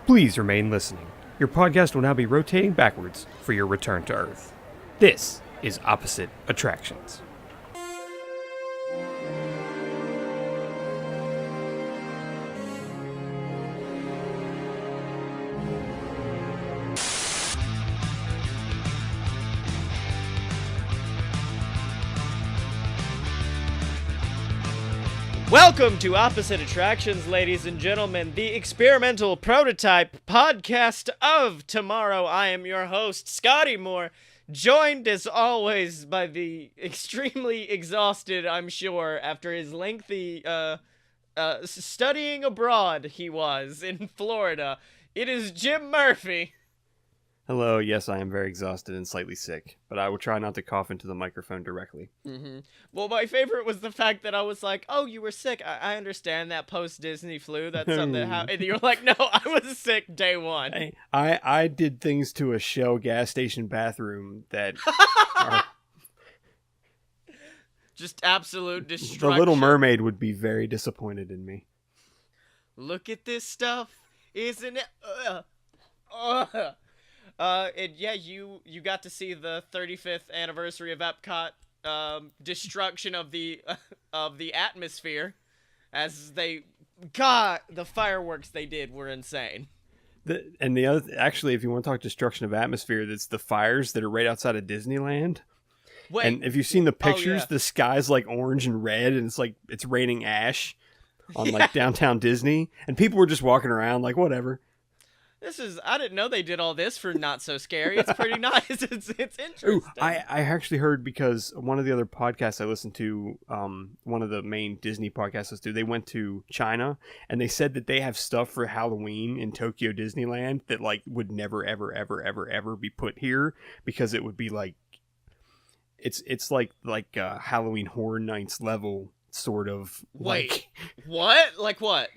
Please remain listening. Your podcast will now be rotating backwards for your return to Earth. This is Opposite Attractions. Welcome to Opposite Attractions, ladies and gentlemen, the experimental prototype podcast of tomorrow. I am your host, Scottye Moore, joined as always by the extremely exhausted, I'm sure, after his lengthy studying abroad he was in Florida. It is Jim Murphy. Hello, yes, I am very exhausted and slightly sick, but I will try not to cough into the microphone directly. Well, my favorite was the fact that I was like, oh, you were sick. I understand that post-Disney flu. That's something and you're like, no, I was sick day one. I did things to a Shell gas station bathroom that are... Just absolute destruction. The Little Mermaid would be very disappointed in me. Look at this stuff, isn't it? And yeah, you got to see the 35th anniversary of Epcot destruction of the atmosphere, as the fireworks they did were insane. Actually, if you want to talk destruction of atmosphere, that's the fires that are right outside of Disneyland. Wait, and if you've seen the pictures, yeah. The sky's like orange and red, and it's like it's raining ash on like downtown Disney, and people were just walking around like whatever. I didn't know they did all this for Not So Scary. It's pretty nice. It's interesting. Ooh, I actually heard, because one of the other podcasts I listened to, one of the main Disney podcasts I listened to, they went to China, and they said that they have stuff for Halloween in Tokyo Disneyland that like would never, ever, ever, ever, ever be put here, because it would be like, it's like Halloween Horror Nights level, sort of. Wait, what? Like what?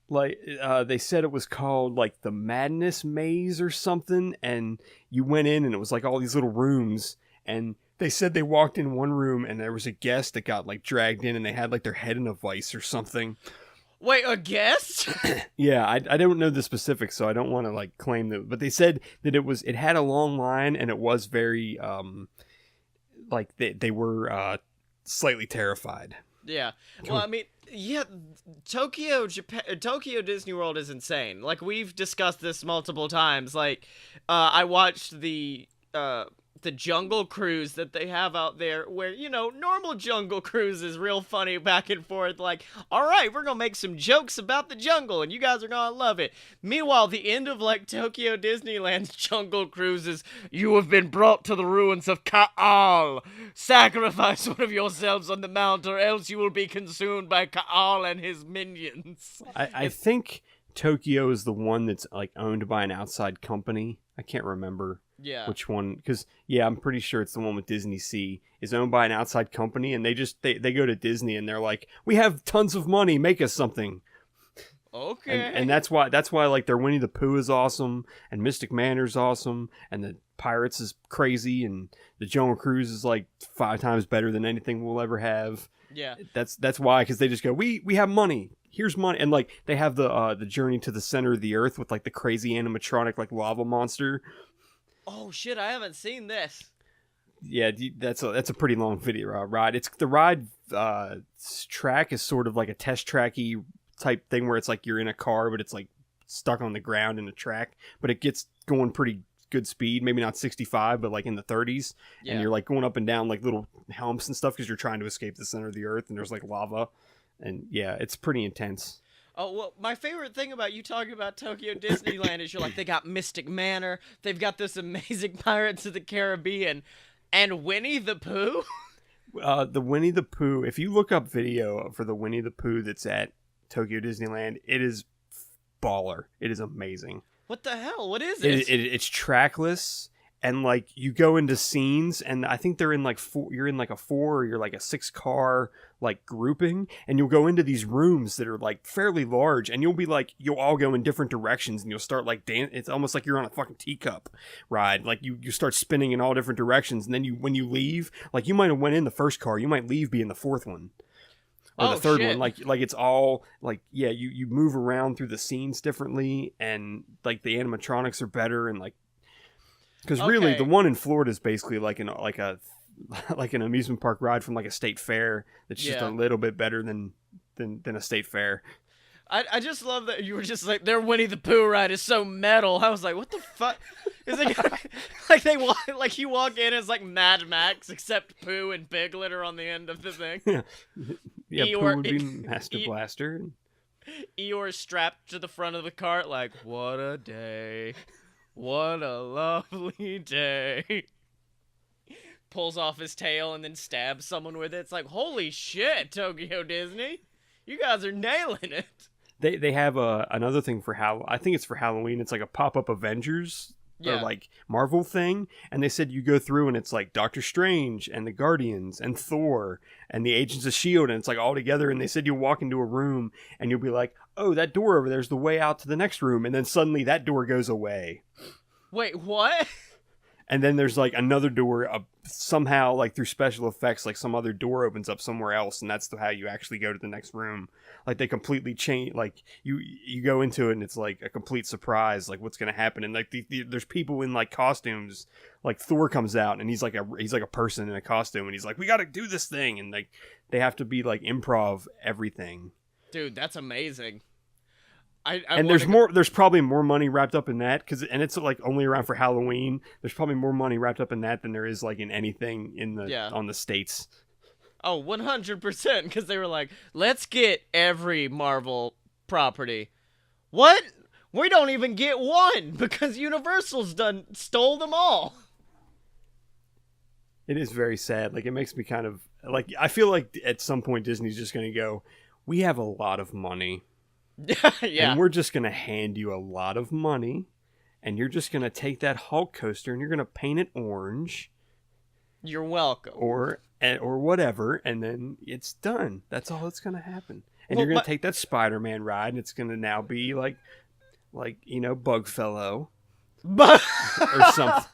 Like, they said it was called, like, the Madness Maze or something, and you went in, and it was, like, all these little rooms, and they said they walked in one room, and there was a guest that got, like, dragged in, and they had, like, their head in a vice or something. Wait, a guest? Yeah, I don't know the specifics, so I don't want to, like, claim that, but they said that it had a long line, and it was very, like, they were, slightly terrified. Yeah. Well, I mean, yeah, Tokyo Disney World is insane. Like, we've discussed this multiple times. Like, I watched the Jungle Cruise that they have out there, where, you know, normal Jungle Cruise is real funny back and forth. Like, all right, we're gonna make some jokes about the jungle, and you guys are gonna love it. Meanwhile, the end of, like, Tokyo Disneyland's Jungle Cruise is, you have been brought to the ruins of Kaal. Sacrifice one of yourselves on the mount, or else you will be consumed by Kaal and his minions. I think Tokyo is the one that's, like, owned by an outside company. I can't remember. Yeah. Which one? Because, yeah, I'm pretty sure it's the one with Disney Sea. Is owned by an outside company, and they go to Disney, and they're like, we have tons of money, make us something. Okay. And that's why like their Winnie the Pooh is awesome, and Mystic Manor's awesome, and the Pirates is crazy, and the Jungle Cruise is like 5 times better than anything we'll ever have. Yeah. That's why, because they just go, we have money. Here's money. And like they have the Journey to the Center of the Earth with like the crazy animatronic like lava monster. Oh shit, I haven't seen this. Yeah, that's a pretty long video ride. It's the ride track is sort of like a test tracky type thing where it's like you're in a car, but it's like stuck on the ground in a track, but it gets going pretty good speed, maybe not 65, but like in the 30s. Yeah. And you're like going up and down like little humps and stuff because you're trying to escape the center of the earth, and there's like lava, and yeah, it's pretty intense. Oh, well, my favorite thing about you talking about Tokyo Disneyland is you're like, they got Mystic Manor, they've got this amazing Pirates of the Caribbean, and Winnie the Pooh? The Winnie the Pooh, if you look up video for the Winnie the Pooh that's at Tokyo Disneyland, it is baller. It is amazing. What the hell? What is it? It's trackless, and like you go into scenes, and I think they're in like you're in like a 4 or you're like a 6 car like grouping, and you'll go into these rooms that are like fairly large, and you'll all go in different directions, and you'll start like it's almost like you're on a fucking teacup ride. Like you start spinning in all different directions, and then when you leave, like you might have went in the first car, you might leave being the 4th one. or the Oh, third shit. one. Like it's all like, yeah, you move around through the scenes differently, and like the animatronics are better, and like because really the Okay. one in Florida is basically like like an amusement park ride from like a state fair that's just a Yeah. little bit better than a state fair. I just love that you were just like, their Winnie the Pooh ride is so metal. I was like, what the fuck? It's like, like they walk, like you walk in, it's like Mad Max, except Pooh and Piglet are on the end of the thing. Yeah, yeah. Eeyore, Pooh would be Master Blaster. Eeyore strapped to the front of the cart, like, what a day. What a lovely day. Pulls off his tail and then stabs someone with it. It's like, holy shit, Tokyo Disney. You guys are nailing it. They have another thing for I think it's for Halloween. It's like a pop-up Avengers or like Marvel thing, and they said you go through and it's like Doctor Strange and the Guardians and Thor and the Agents of Shield, and it's like all together. And they said you walk into a room and you'll be like, oh, that door over there's the way out to the next room, and then suddenly that door goes away. Wait, what? And then there's like another door somehow, like through special effects, like some other door opens up somewhere else, and that's how you actually go to the next room. Like they completely change. Like you go into it, and it's like a complete surprise, like what's gonna happen. And like there's people in like costumes. Like Thor comes out, and he's like a person in a costume, and he's like, we got to do this thing, and like they have to be like improv everything. Dude, that's amazing. And there's probably more money wrapped up in that, and it's like only around for Halloween. There's probably more money wrapped up in that than there is like in anything in the on the States. Oh, 100%, because they were like, let's get every Marvel property. What? We don't even get one because Universal's stole them all. It is very sad. Like it makes me kind of like, I feel like at some point Disney's just going to go, we have a lot of money. Yeah. And we're just going to hand you a lot of money, and you're just going to take that Hulk coaster and you're going to paint it orange. You're welcome. Or whatever, and then it's done. That's all that's going to happen. And you're going to take that Spider-Man ride, and it's going to now be like Bugfellow. Or something.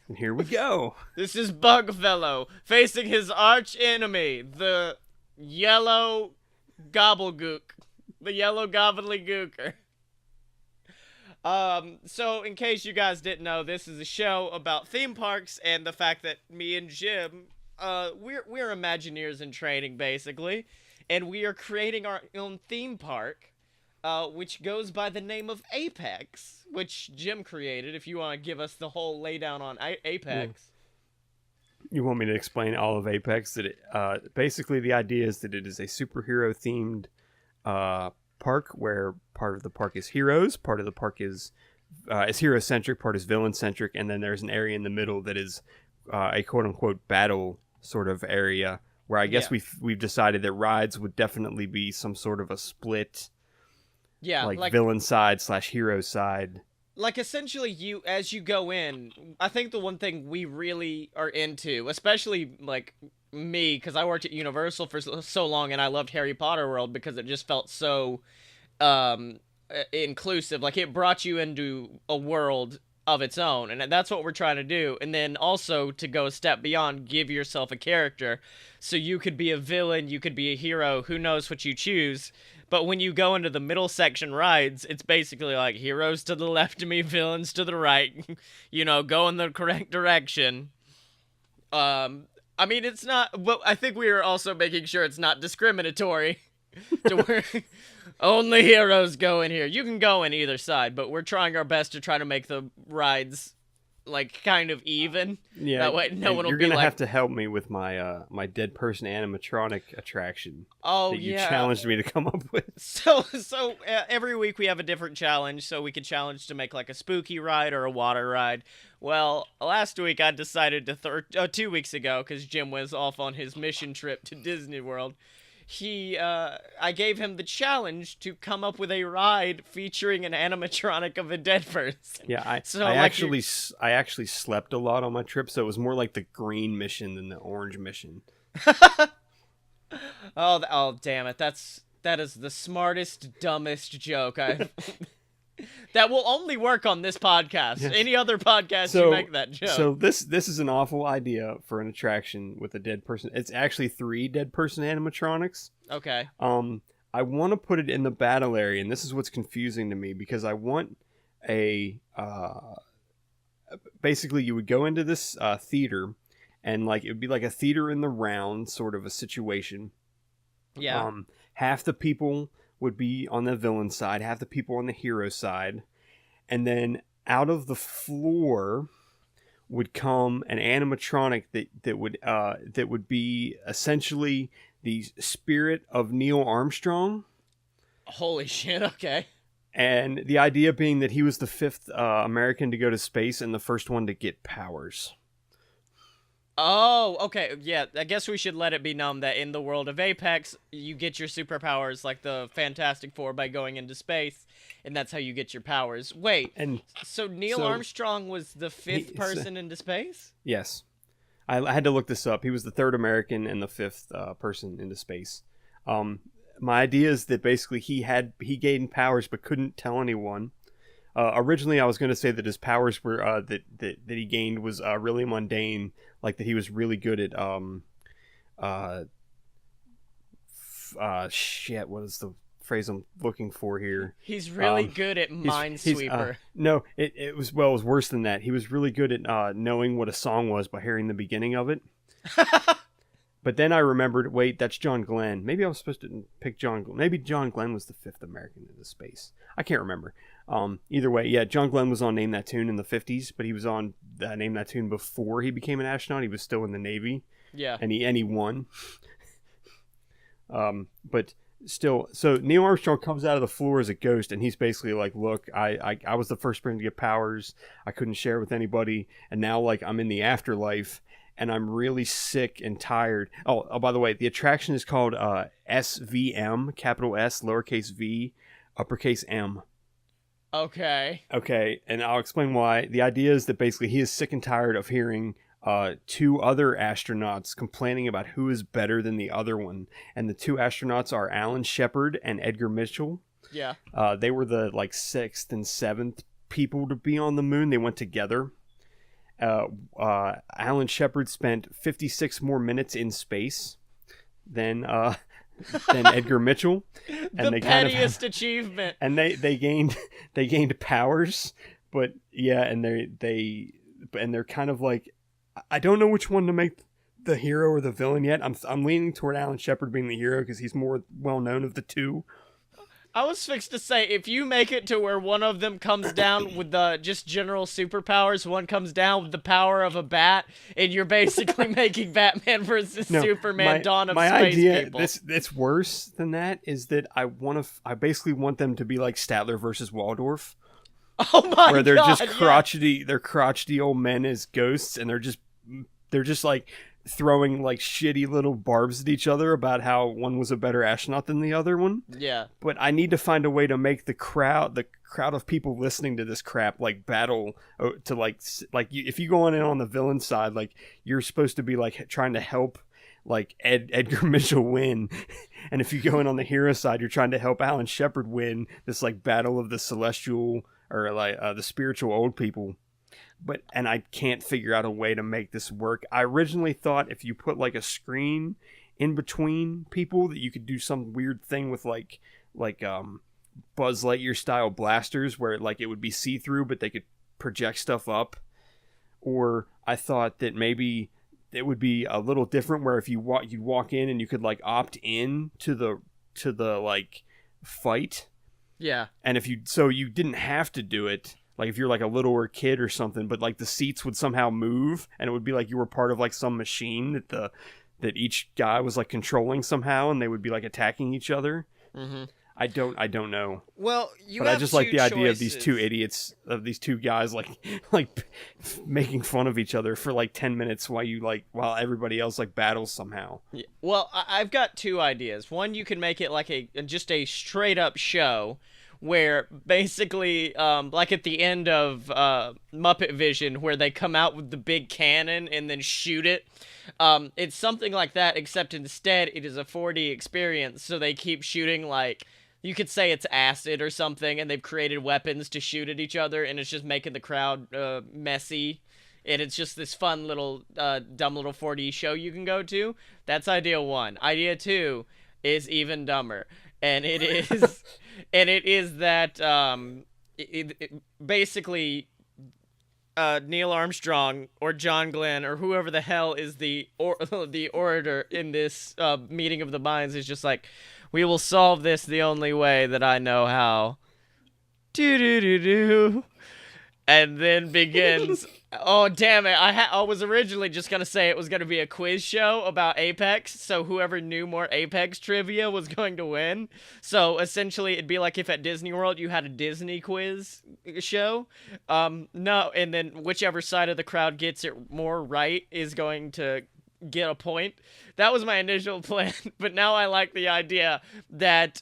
And here we go. This is Bugfellow facing his arch enemy, the yellow gobblegook. The yellow gobbledygooker. So in case you guys didn't know, this is a show about theme parks and the fact that me and Jim, we're Imagineers in training basically, and we are creating our own theme park, which goes by the name of Apex, which Jim created. If you want to give us the whole laydown on Apex. You want me to explain all of Apex? That basically the idea is that it is a superhero themed park where part of the park is heroes, part of the park is hero centric, part is villain centric, and then there's an area in the middle that is a quote unquote battle sort of area where I guess we've decided that rides would definitely be some sort of a split, like villain side / hero side. Like, essentially, as you go in, I think the one thing we really are into, especially, like, me, because I worked at Universal for so long, and I loved Harry Potter World because it just felt so inclusive. Like, it brought you into a world of its own, and that's what we're trying to do. And then also, to go a step beyond, give yourself a character. So you could be a villain, you could be a hero, who knows what you choose. But when you go into the middle section rides, it's basically like heroes to the left of me, villains to the right. Go in the correct direction. I mean, it's not, but I think we are also making sure it's not discriminatory to where only heroes go in here. You can go in either side, but we're trying our best to try to make the rides like kind of even. Yeah, that way no one will be like. You're gonna have to help me with my my dead person animatronic attraction. Oh, that you challenged me to come up with. So every week we have a different challenge. So we could challenge to make like a spooky ride or a water ride. Well, last week I decided to 2 weeks ago, because Jim was off on his mission trip to Disney World. I gave him the challenge to come up with a ride featuring an animatronic of a dead person. Yeah, I actually slept a lot on my trip, so it was more like the green mission than the orange mission. Oh, damn it! That is the smartest, dumbest joke I've. That will only work on this podcast. Yes. Any other podcast, you make that joke. So this is an awful idea for an attraction with a dead person. It's actually 3 dead person animatronics. Okay. I want to put it in the battle area, and this is what's confusing to me, because I want a basically you would go into this theater, and like it would be like a theater in the round sort of a situation. Yeah. Half the people would be on the villain side, half the people on the hero side, and then out of the floor would come an animatronic that would be essentially the spirit of Neil Armstrong. Holy shit! Okay. And the idea being that he was the 5th American to go to space and the first one to get powers. Oh, okay. Yeah, I guess we should let it be known that in the world of Apex, you get your superpowers like the Fantastic Four by going into space, and that's how you get your powers. Wait, so Neil Armstrong was the 5th person into space? Yes. I had to look this up. He was the 3rd American and the 5th person into space. My idea is that basically he gained powers but couldn't tell anyone. Originally, I was going to say that his powers were that he gained was really mundane, like that he was really good at shit. What is the phrase I'm looking for here? He's really good at Minesweeper. No, it was worse than that. He was really good at knowing what a song was by hearing the beginning of it. But then I remembered, wait, that's John Glenn. Maybe I was supposed to pick John Glenn. Maybe John Glenn was the 5th American into space. I can't remember. Either way, yeah, John Glenn was on Name That Tune in the 50s, but he was on Name That Tune before he became an astronaut. He was still in the Navy. Yeah. And he won. But still, so Neil Armstrong comes out of the floor as a ghost, and he's basically like, look, I was the first person to get powers. I couldn't share with anybody, and now like I'm in the afterlife, and I'm really sick and tired. Oh, by the way, the attraction is called SVM, capital S, lowercase v, uppercase M. Okay, and I'll explain why. The idea is that basically he is sick and tired of hearing 2 other astronauts complaining about who is better than the other one. And the 2 astronauts are Alan Shepard and Edgar Mitchell. Yeah. They were the like 6th and 7th people to be on the moon. They went together. Alan Shepard spent 56 more minutes in space than Edgar Mitchell. And the pettiest achievement. And they gained powers, but yeah, and they're kind of like, I don't know which one to make the hero or the villain yet. I'm leaning toward Alan Shepard being the hero because he's more well known of the 2. I was fixed to say, if you make it to where one of them comes down with the just general superpowers, one comes down with the power of a bat, and you're basically making Batman versus Superman Dawn of Space people. It's worse than that, is that I basically want them to be like Statler versus Waldorf. Oh my god! Where they're just crotchety, they're crotchety old men as ghosts, and they're just like throwing like shitty little barbs at each other about how one was a better astronaut than the other one. Yeah. But I need to find a way to make the crowd of people listening to this crap like battle to like if you go in on the villain side, like you're supposed to be like trying to help like Edgar Mitchell win, and if you go in on the hero side, you're trying to help Alan Shepard win this like battle of the celestial or like the spiritual old people. And I can't figure out a way to make this work. I originally thought if you put like a screen in between people that you could do some weird thing with like Buzz Lightyear style blasters where like it would be see-through but they could project stuff up. Or I thought that maybe it would be a little different where if you'd walk in and you could like opt in to the like fight. Yeah. And you didn't have to do it. Like if you're like a littler kid or something, but like the seats would somehow move and it would be like you were part of like some machine that each guy was like controlling somehow, and they would be like attacking each other. Mm-hmm. I don't know. Well, I just like the idea of these 2 idiots, of these 2 guys like making fun of each other for like 10 minutes while everybody else like battles somehow. Yeah. Well, I've got 2 ideas. One, you can make it like just a straight up show where basically, like at the end of Muppet Vision, where they come out with the big cannon and then shoot it. It's something like that, except instead it is a 4D experience, so they keep shooting like You could say it's acid or something, and they've created weapons to shoot at each other, and it's just making the crowd messy. And it's just this fun little, dumb little 4D show you can go to. That's idea 1. Idea 2 is even dumber, and it is, and it is that basically Neil Armstrong or John Glenn or whoever the hell is the orator in this meeting of the minds is just like, we will solve this the only way that I know how. Do do do do. And then begins. Oh, damn it. I was originally just going to say it was going to be a quiz show about Apex, so whoever knew more Apex trivia was going to win. So essentially, it'd be like if at Disney World you had a Disney quiz show. No, and then whichever side of the crowd gets it more right is going to get a point. That was my initial plan, but now I like the idea that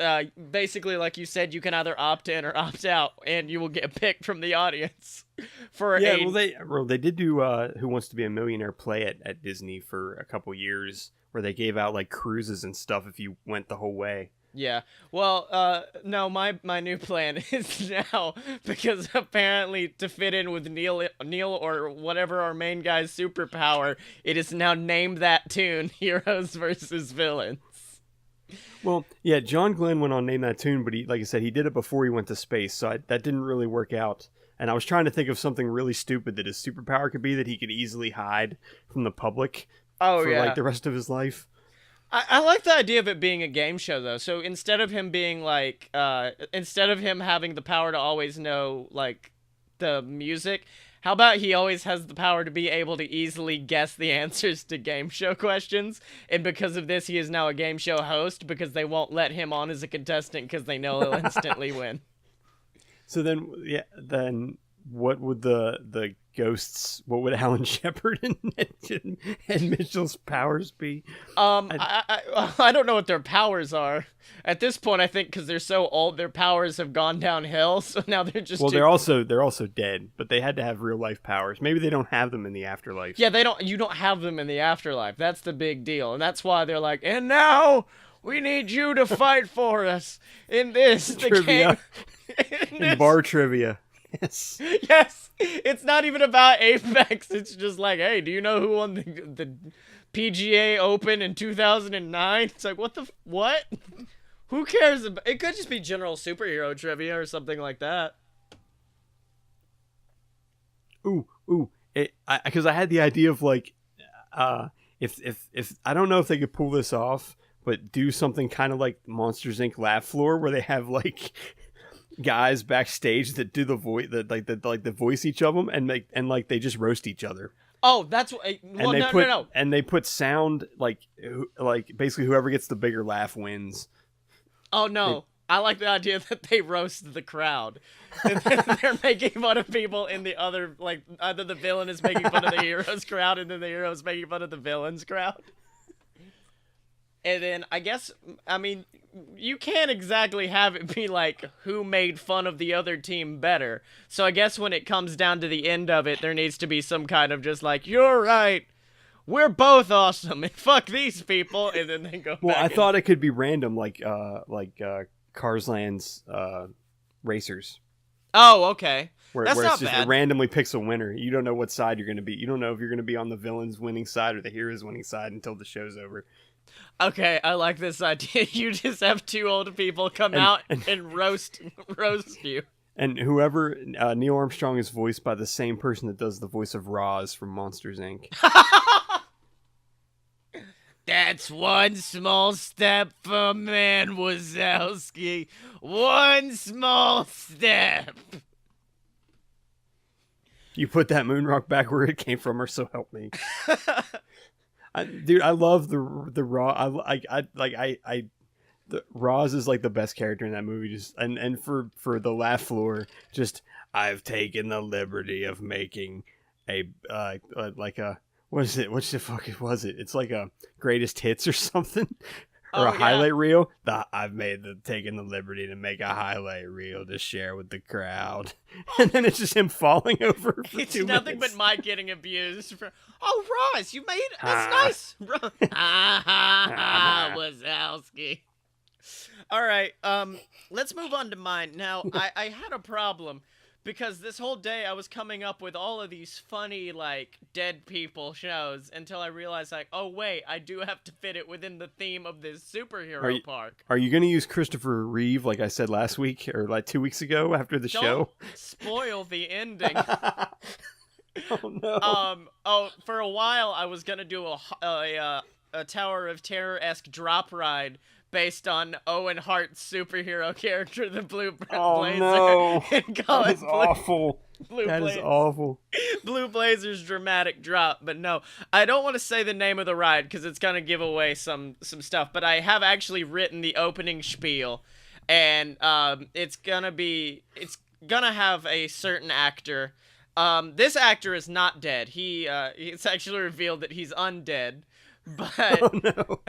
basically, like you said, you can either opt in or opt out, and you will get picked from the audience. Well, they did do Who Wants to Be a Millionaire play at Disney for a couple years, where they gave out like cruises and stuff if you went the whole way. Yeah. Well, no, my new plan is now, because apparently to fit in with Neil or whatever our main guy's superpower, it is now named that tune, Heroes versus Villains. Well, yeah, John Glenn went on Name That Tune, but he, like I said, he did it before he went to space, so that didn't really work out. And I was trying to think of something really stupid that his superpower could be, that he could easily hide from the public for like the rest of his life. I like the idea of it being a game show, though. So instead of him being like, instead of him having the power to always know, like, the music, how about he always has the power to be able to easily guess the answers to game show questions? And because of this, he is now a game show host, because they won't let him on as a contestant because they know he'll instantly win. So then what would the ghosts, what would Alan Shepard and Mitchell's powers be? I don't know what their powers are at this point. I think because they're so old, their powers have gone downhill, so now they're just they're also dead, but they had to have real life powers. Maybe they don't have them in the afterlife. Yeah, you don't have them in the afterlife. That's the big deal, and that's why they're like, and now we need you to fight for us in this trivia. In bar trivia. Yes. Yes. It's not even about Apex. It's just like, hey, do you know who won the PGA Open in 2009? It's like, what? Who cares? It could just be general superhero trivia or something like that. Ooh. Because I had the idea of like, if I don't know if they could pull this off, but do something kind of like Monsters Inc. Laugh Floor, where they have like guys backstage that do the voice, that voice each of them, and they just roast each other. Oh, that's what. Well, no. And they put sound like basically whoever gets the bigger laugh wins. Oh no. I like the idea that they roast the crowd. They're making fun of people in the other, like, either the villain is making fun of the hero's crowd, and then the hero's making fun of the villain's crowd. And then, I mean, you can't exactly have it be like, who made fun of the other team better. So I guess when it comes down to the end of it, there needs to be some kind of just like, you're right, we're both awesome, and fuck these people, and then they go Well, back I thought it could be random, like Cars Land's Racers. Oh, okay. Where That's it's not just bad. It randomly picks a winner. You don't know what side you're going to be. You don't know if you're going to be on the villain's winning side or the hero's winning side until the show's over. Okay, I like this idea. You just have two old people come out and roast you. And whoever, Neil Armstrong is voiced by the same person that does the voice of Roz from Monsters, Inc. That's one small step for man, Wazowski. One small step. You put that moon rock back where it came from, or so help me. Dude, I love the Roz. The Roz is like the best character in that movie. Just and for the laugh floor, just I've taken the liberty of making a what is it? What the fuck was it? It's like a greatest hits or something. Or a highlight reel. I've taken the liberty to make a highlight reel to share with the crowd. And then it's just him falling over for it's 2 nothing minutes. but Mike getting abused. Oh, Roz, you made it. That's nice. Wazowski. All right. Let's move on to mine. Now, I had a problem because this whole day I was coming up with all of these funny, like, dead people shows until I realized, like, oh, wait, I do have to fit it within the theme of this superhero park. Are you going to use Christopher Reeve, like I said last week or like 2 weeks ago after the show? Don't spoil the ending. Oh, no. For a while I was gonna do a Tower of Terror-esque drop ride based on Owen Hart's superhero character, the Blue Blazer. Oh, no. And call That is awful. That is awful. Blue Blazer's dramatic drop. But no, I don't want to say the name of the ride because it's gonna give away some stuff. But I have actually written the opening spiel, and it's gonna have a certain actor. This actor is not dead. It's actually revealed that he's undead, but Oh, no.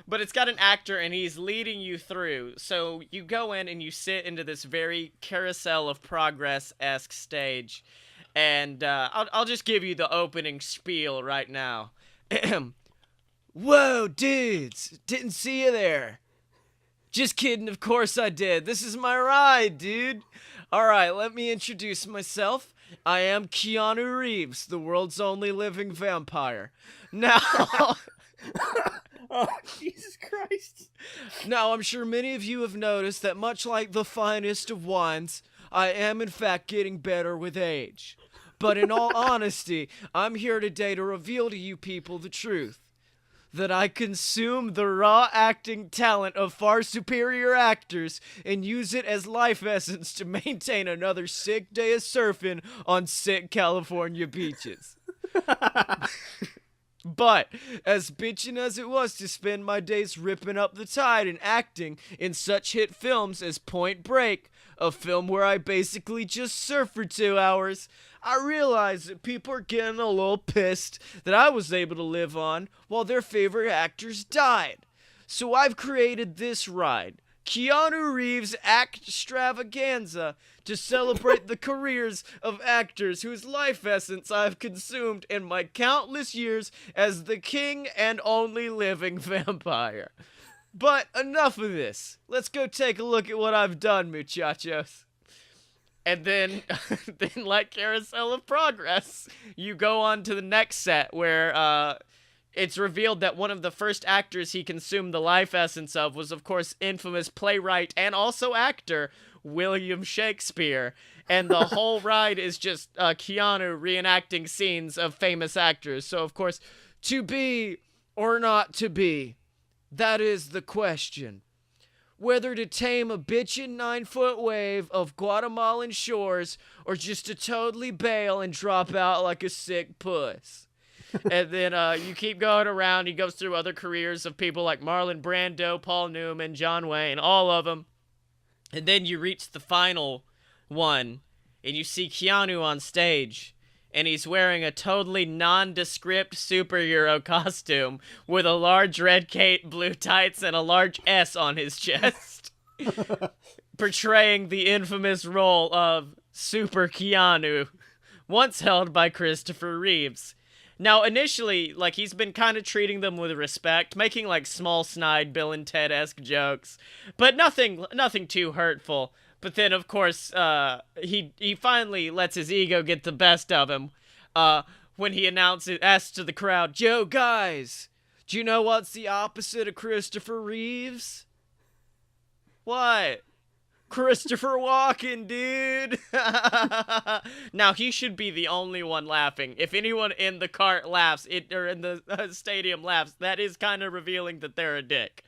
but it's got an actor and he's leading you through. So you go in and you sit into this very Carousel of Progress-esque stage, and I'll just give you the opening spiel right now. Whoa, dudes! Didn't see you there. Just kidding, of course I did. This is my ride, dude. All right, let me introduce myself. I am Keanu Reeves, the world's only living vampire. Now, Oh, Jesus Christ. now, I'm sure many of you have noticed that much like the finest of wines, I am in fact getting better with age. But in all honesty, I'm here today to reveal to you people the truth. That I consume the raw acting talent of far superior actors and use it as life essence to maintain another sick day of surfing on sick California beaches. But, as bitchin' as it was to spend my days ripping up the tide and acting in such hit films as Point Break, a film where I basically just surf for 2 hours, I realized that people are getting a little pissed that I was able to live on while their favorite actors died. So I've created this ride, Keanu Reeves Act Extravaganza, to celebrate the careers of actors whose life essence I've consumed in my countless years as the king and only living vampire. But enough of this. Let's go take a look at what I've done, muchachos. And then, like Carousel of Progress, you go on to the next set where it's revealed that one of the first actors he consumed the life essence of was, of course, infamous playwright and also actor William Shakespeare. And the whole ride is just Keanu reenacting scenes of famous actors. So, of course, to be or not to be, that is the question. Whether to tame a bitchin' 9-foot wave of Guatemalan shores or just to totally bail and drop out like a sick puss. And then you keep going around. He goes through other careers of people like Marlon Brando, Paul Newman, John Wayne, all of them. And then you reach the final one, and you see Keanu on stage. And he's wearing a totally nondescript superhero costume with a large red cape, blue tights, and a large S on his chest. Portraying the infamous role of Super Keanu, once held by Christopher Reeves. Now, initially, like, he's been kind of treating them with respect, making, like, small snide Bill and Ted-esque jokes, but nothing too hurtful. But then, of course, he finally lets his ego get the best of him when he asks to the crowd, "Yo, guys, do you know what's the opposite of Christopher Reeves?" "What?" "Christopher Walken, dude." Now, he should be the only one laughing. If anyone in the cart laughs, or in the stadium laughs, that is kind of revealing that they're a dick.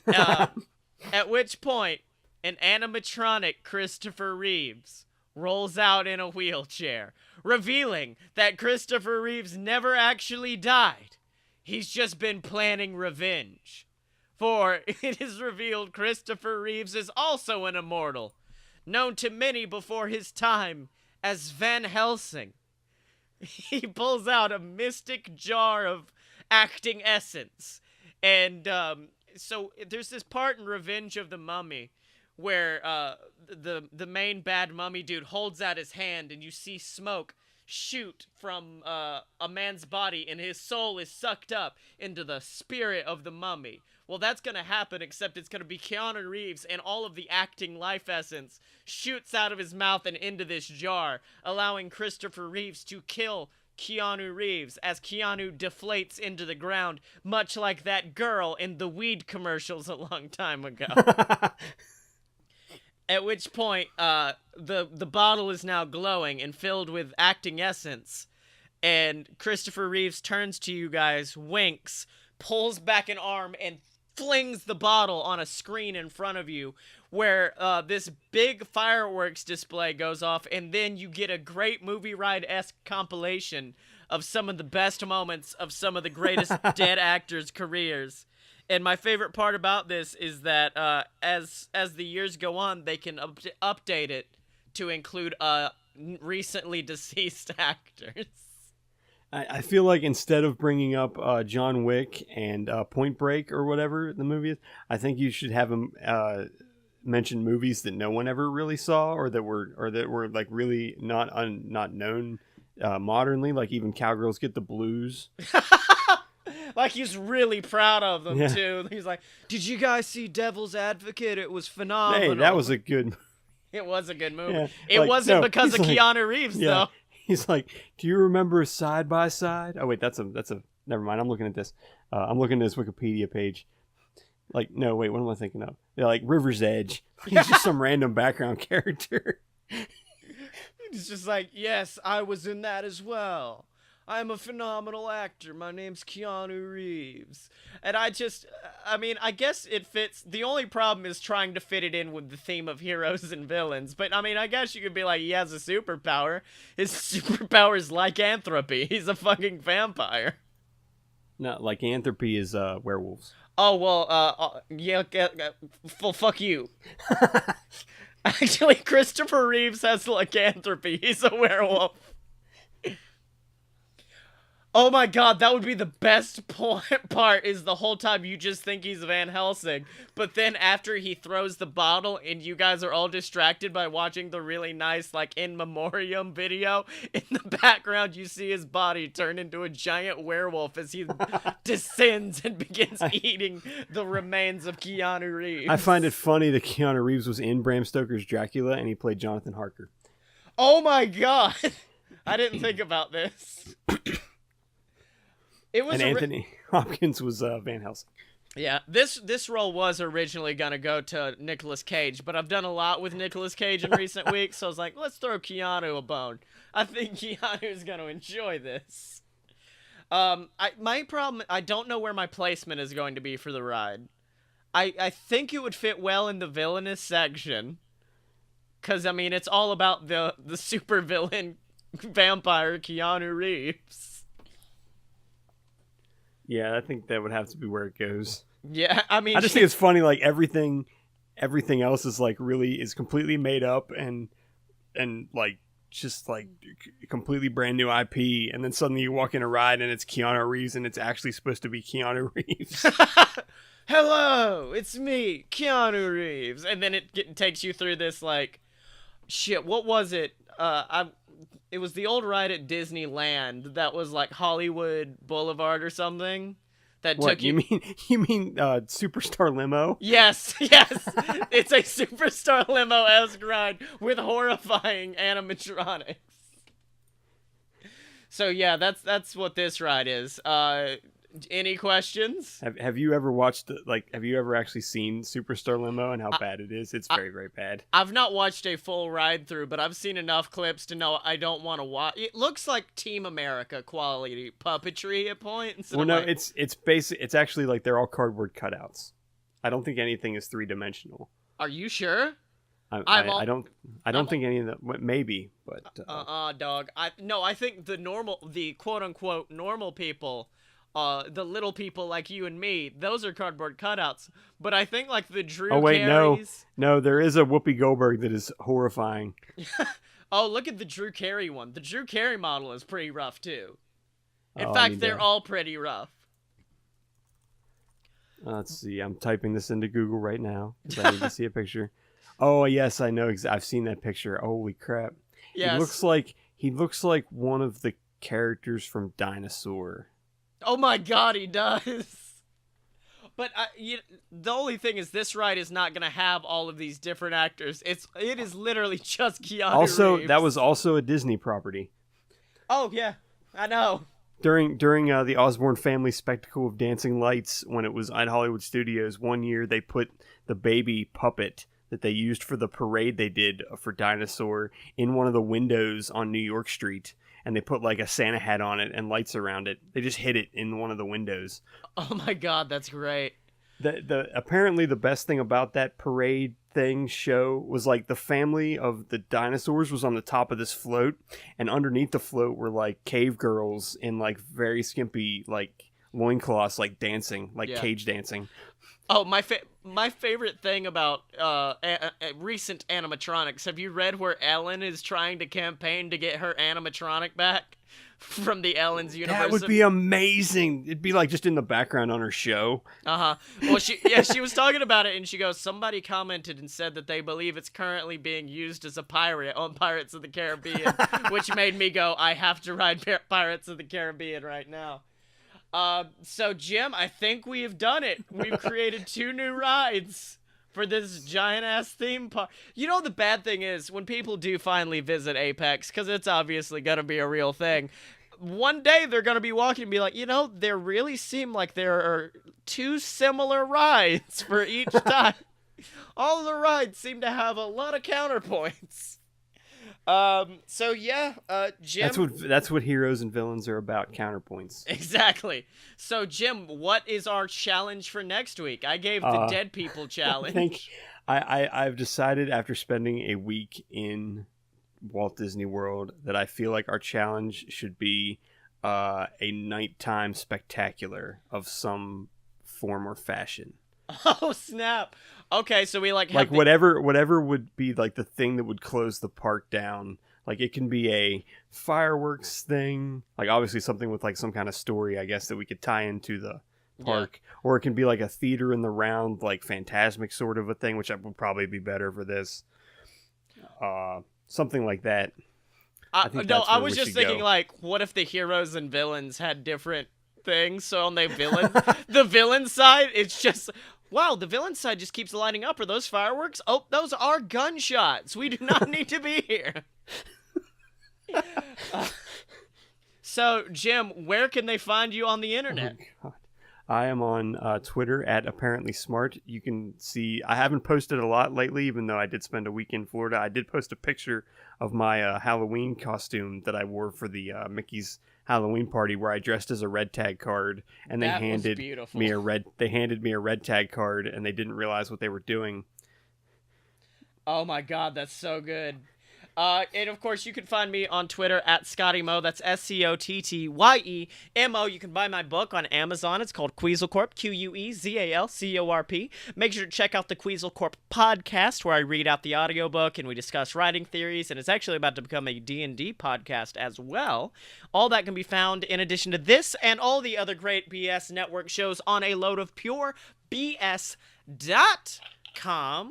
At which point, an animatronic Christopher Reeves rolls out in a wheelchair, revealing that Christopher Reeves never actually died. He's just been planning revenge. For it is revealed Christopher Reeves is also an immortal, known to many before his time as Van Helsing. He pulls out a mystic jar of acting essence. And so there's this part in Revenge of the Mummy where the main bad mummy dude holds out his hand and you see smoke shoot from a man's body and his soul is sucked up into the spirit of the mummy. Well, that's going to happen, except it's going to be Keanu Reeves, and all of the acting life essence shoots out of his mouth and into this jar, allowing Christopher Reeves to kill Keanu Reeves as Keanu deflates into the ground, much like that girl in the weed commercials a long time ago. At which point, the bottle is now glowing and filled with acting essence, and Christopher Reeves turns to you guys, winks, pulls back an arm, and flings the bottle on a screen in front of you, where this big fireworks display goes off, and then you get a great movie ride-esque compilation of some of the best moments of some of the greatest dead actors' careers. And my favorite part about this is that as the years go on, they can update it to include recently deceased actors. I feel like instead of bringing up John Wick and Point Break or whatever the movie is, I think you should have him mention movies that no one ever really saw, or that were like really not known modernly, like even Cowgirls Get the Blues. Like he's really proud of them too. He's like, "Did you guys see Devil's Advocate? It was phenomenal." Hey, that was a good. It was a good movie. Yeah, it wasn't because of Keanu Reeves though. He's like, "Do you remember Side by Side?" Oh wait, that's a. Never mind. I'm looking at this. I'm looking at this Wikipedia page. Like, no, wait. What am I thinking of? They're like River's Edge. He's just some random background character. He's just like, "Yes, I was in that as well. I'm a phenomenal actor. My name's Keanu Reeves." And I guess it fits. The only problem is trying to fit it in with the theme of heroes and villains. But, I mean, I guess you could be like, he has a superpower. His superpower is lycanthropy. He's a fucking vampire. No, lycanthropy is werewolves. Oh, well, yeah, well, fuck you. Actually, Christopher Reeves has lycanthropy. He's a werewolf. Oh my god, that would be the best part, is the whole time you just think he's Van Helsing, but then after he throws the bottle and you guys are all distracted by watching the really nice, like, in memoriam video, in the background you see his body turn into a giant werewolf as he descends and begins eating the remains of Keanu Reeves. I find it funny that Keanu Reeves was in Bram Stoker's Dracula and he played Jonathan Harker. Oh my god! I didn't think about this. It was and Anthony Hopkins was Van Helsing. Yeah, this role was originally going to go to Nicolas Cage, but I've done a lot with Nicolas Cage in recent weeks, so I was like, let's throw Keanu a bone. I think Keanu is going to enjoy this. My problem, I don't know where my placement is going to be for the ride. I think it would fit well in the villainous section, because, I mean, it's all about the super villain vampire Keanu Reeves. Yeah, I think that would have to be where it goes. Yeah, I mean, I just think it's funny. Like everything else is like is completely made up and like just like completely brand new IP. And then suddenly you walk in a ride and it's Keanu Reeves and it's actually supposed to be Keanu Reeves. Hello, it's me, Keanu Reeves. And then it takes you through this like, shit. What was it? It was the old ride at Disneyland that was like Hollywood Boulevard or something. That what, took you. You mean Superstar Limo? Yes. It's a Superstar Limo-esque ride with horrifying animatronics. So yeah, that's what this ride is. Any questions? Have you ever watched have you ever actually seen Superstar Limo and how bad it is? It's very, very bad. I've not watched a full ride through, but I've seen enough clips to know I don't want to watch. It looks like Team America quality puppetry at points. Well, no, it's basic. It's actually like they're all cardboard cutouts. I don't think anything is 3-dimensional. Are you sure? I don't think any of them. Maybe, but dog. I think the quote unquote normal people. The little people like you and me, those are cardboard cutouts. But I think like the Drew Carey's... No, there is a Whoopi Goldberg that is horrifying. Oh, look at the Drew Carey one. The Drew Carey model is pretty rough too. In fact, they're all pretty rough. Let's see. I'm typing this into Google right now because I need to see a picture. Oh yes, I know. I've seen that picture. Holy crap! Yes. He looks like one of the characters from Dinosaur. Oh my god, he does. But the only thing is, this ride is not going to have all of these different actors. It is literally just Keanu Reeves. That was also a Disney property. Oh, yeah. I know. During the Osborne Family Spectacle of Dancing Lights, when it was at Hollywood Studios, one year they put the baby puppet that they used for the parade they did for Dinosaur in one of the windows on New York Street, and they put like a Santa hat on it and lights around it. They just hid it in one of the windows. Oh my God, that's great. Apparently the best thing about that parade thing show was like the family of the dinosaurs was on the top of this float, and underneath the float were like cave girls in like very skimpy like loincloths, like dancing, like cage dancing. Oh, my favorite thing about recent animatronics. Have you read where Ellen is trying to campaign to get her animatronic back from the Ellen's universe? That would be amazing. It'd be like just in the background on her show. Well, she was talking about it, and she goes, somebody commented and said that they believe it's currently being used as a pirate on Pirates of the Caribbean, which made me go, I have to ride Pirates of the Caribbean right now. So Jim, I think we have done it. We've created 2 new rides for this giant-ass theme park. You know, the bad thing is, when people do finally visit Apex, because it's obviously going to be a real thing, one day they're going to be walking and be like, you know, there really seem like there are 2 similar rides for each time. All the rides seem to have a lot of counterpoints. So yeah, Jim. That's what heroes and villains are about, counterpoints. Exactly. So Jim, what is our challenge for next week? I gave the dead people challenge. I've decided after spending a week in Walt Disney World that I feel like our challenge should be a nighttime spectacular of some form or fashion. Oh snap. Okay, so we like whatever would be like the thing that would close the park down. Like it can be a fireworks thing, like obviously something with like some kind of story, I guess, that we could tie into the park, or it can be like a theater in the round, like Phantasmic sort of a thing, which would probably be better for this. Something like that. I was just thinking like, what if the heroes and villains had different things? So on the villain side, it's just, wow, the villain side just keeps lighting up. Are those fireworks? Oh, those are gunshots. We do not need to be here. So, Jim, where can they find you on the internet? Oh, God. I am on Twitter at Apparently Smart. You can see I haven't posted a lot lately, even though I did spend a week in Florida. I did post a picture of my Halloween costume that I wore for the Mickey's Halloween party, where I dressed as a red tag card, and they handed me a red tag card, and they didn't realize what they were doing. Oh my God, that's so good. And of course, you can find me on Twitter at ScottyMo. That's SCOTTYEMO. You can buy my book on Amazon. It's called Queaselcorp, QUEZALCORP. Make sure to check out the Queaselcorp podcast, where I read out the audiobook and we discuss writing theories. And it's actually about to become a D&D podcast as well. All that can be found in addition to this and all the other great BS Network shows on a load of pure BS.com.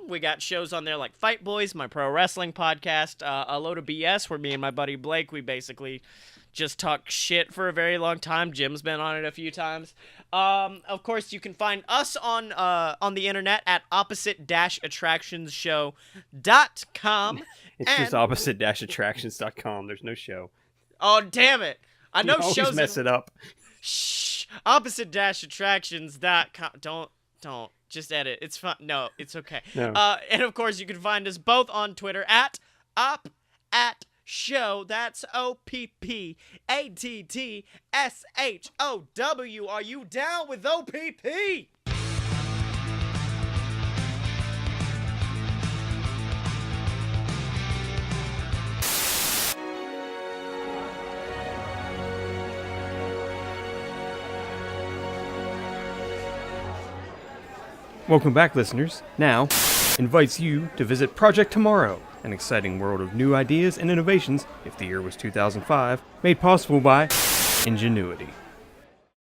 We got shows on there like Fight Boys, my pro wrestling podcast, A Load of BS, where me and my buddy Blake, we basically just talk shit for a very long time. Jim's been on it a few times. Of course, you can find us on the internet at opposite-attractionsshow.com. It's just opposite-attractions.com. There's no show. Oh, damn it. I know you shows mess it up. Shh. Opposite-attractions.com. Don't. Just edit. It's fun. No, it's okay. No. And of course, you can find us both on Twitter at OppAttShow. That's OPPATTSHOW. Are you down with OPP? Welcome back, listeners. Now, invites you to visit Project Tomorrow, an exciting world of new ideas and innovations, if the year was 2005, made possible by ingenuity.